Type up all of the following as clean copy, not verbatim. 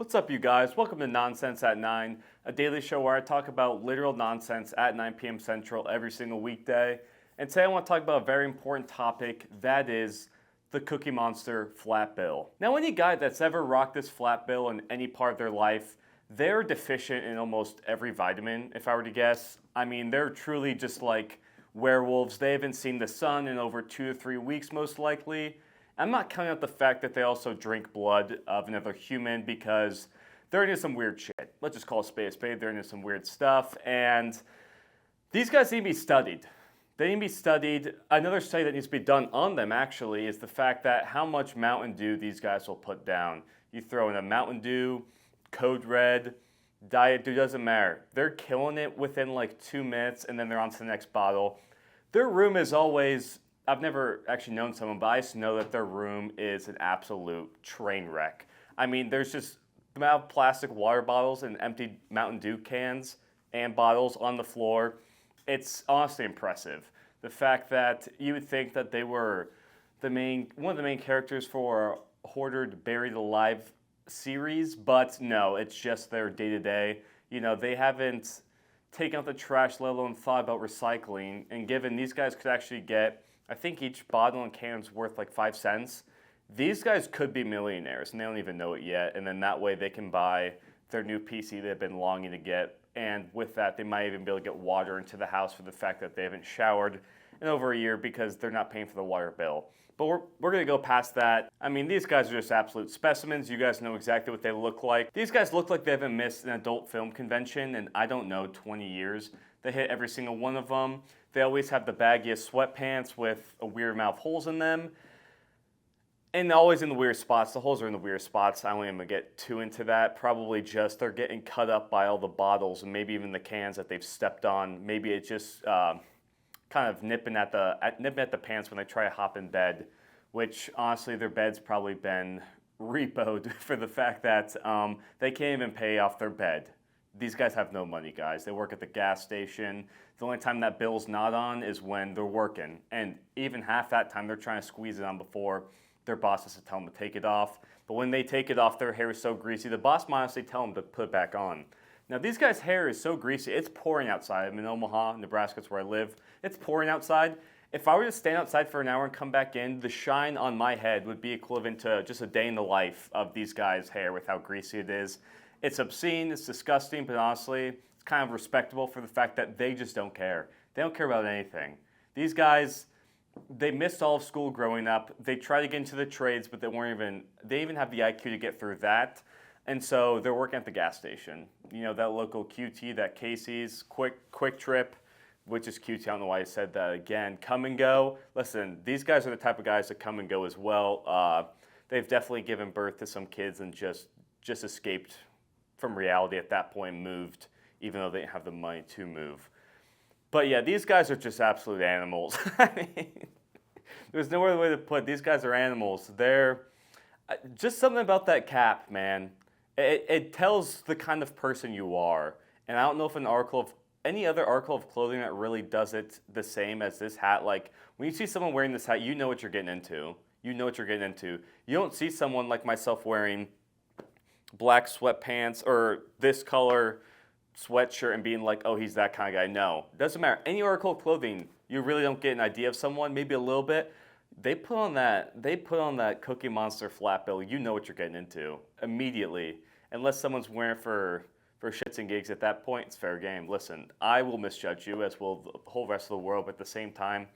What's up, you guys? Welcome to Nonsense at 9, a daily show where I talk about literal nonsense at 9 p.m. Central every single weekday. And today I want to talk about a very important topic, that is the Cookie Monster flat bill. Now, any guy that's ever rocked this flat bill in any part of their life, they're deficient in almost every vitamin, if I were to guess. I mean, they're truly just like werewolves. They haven't seen the sun in over 2 to 3 weeks, most likely. I'm not counting out the fact that they also drink blood of another human because they're into some weird shit. Let's just call a spade a spade. They're into some weird stuff. And these guys need to be studied. They need to be studied. Another study that needs to be done on them, actually, is the fact that how much Mountain Dew these guys will put down. You throw in a Mountain Dew, Code Red, Diet Dew, doesn't matter. They're killing it within like 2 minutes, and then they're on to the next bottle. Their room is always... I've never actually known someone, but I just know that their room is an absolute train wreck. I mean, there's just the amount of plastic water bottles and empty Mountain Dew cans and bottles on the floor. It's honestly impressive. The fact that you would think that they were one of the main characters for a Hoarded Buried Alive series, but no, it's just their day-to-day. You know, they haven't taken out the trash, let alone thought about recycling, and given these guys could actually get, I think each bottle and can is worth like 5 cents. These guys could be millionaires, and they don't even know it yet. And then that way they can buy their new PC they've been longing to get. And with that, they might even be able to get water into the house for the fact that they haven't showered in over a year because they're not paying for the water bill. But we're going to go past that. I mean, these guys are just absolute specimens. You guys know exactly what they look like. These guys look like they haven't missed an adult film convention in, I don't know, 20 years. They hit every single one of them. They always have the baggiest sweatpants with a weird amount of holes in them. And always in the weird spots. The holes are in the weird spots. I don't even get too into that. Probably just they're getting cut up by all the bottles and maybe even the cans that they've stepped on. Maybe it's just kind of nipping at the pants when they try to hop in bed, which honestly their bed's probably been repoed for the fact that they can't even pay off their bed. These guys have no money, guys. They work at the gas station. The only time that bill's not on is when they're working. And even half that time, they're trying to squeeze it on before their boss has to tell them to take it off. But when they take it off, their hair is so greasy, the boss might honestly tell them to put it back on. Now, these guys' hair is so greasy. It's pouring outside. I'm in Omaha, Nebraska. That's where I live. It's pouring outside. If I were to stand outside for an hour and come back in, the shine on my head would be equivalent to just a day in the life of these guys' hair with how greasy it is. It's obscene, it's disgusting, but honestly, it's kind of respectable for the fact that they just don't care. They don't care about anything. These guys, they missed all of school growing up. They tried to get into the trades, but they even have the IQ to get through that. And so they're working at the gas station. You know, that local QT, that Casey's, Quick Trip, which is QT, I don't know why I said that again. Come and go. Listen, these guys are the type of guys that come and go as well. They've definitely given birth to some kids and just escaped from reality at that point, moved, even though they didn't have the money to move. But yeah, these guys are just absolute animals. I mean, there's no other way to put it. These guys are animals. They're just something about that cap, man. It tells the kind of person you are. And I don't know if any other article of clothing that really does it the same as this hat. Like, when you see someone wearing this hat, you know what you're getting into. You know what you're getting into. You don't see someone like myself wearing black sweatpants or this color sweatshirt and being like, oh, he's that kind of guy. No, it doesn't matter. Any article of clothing, you really don't get an idea of someone, maybe a little bit. They put on that Cookie Monster flat bill, you know what you're getting into immediately. Unless someone's wearing for shits and gigs at that point, it's fair game. Listen, I will misjudge you, as will the whole rest of the world, but at the same time,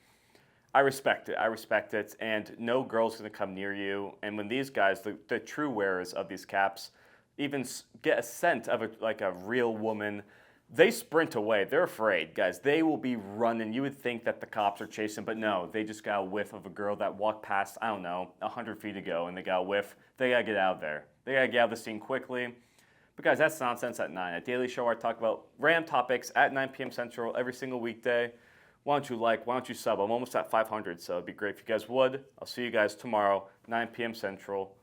I respect it, and no girl's going to come near you. And when these guys, the true wearers of these caps, even get a scent of a real woman, they sprint away. They're afraid, guys. They will be running. You would think that the cops are chasing, but no, they just got a whiff of a girl that walked past, I don't know, 100 feet ago, and they got a whiff. They got to get out of there. They got to get out of the scene quickly. But guys, that's Nonsense at 9, a daily show where I talk about random topics at 9 p.m. Central every single weekday. Why don't you sub? I'm almost at 500, so it'd be great if you guys would. I'll see you guys tomorrow, 9 p.m. Central.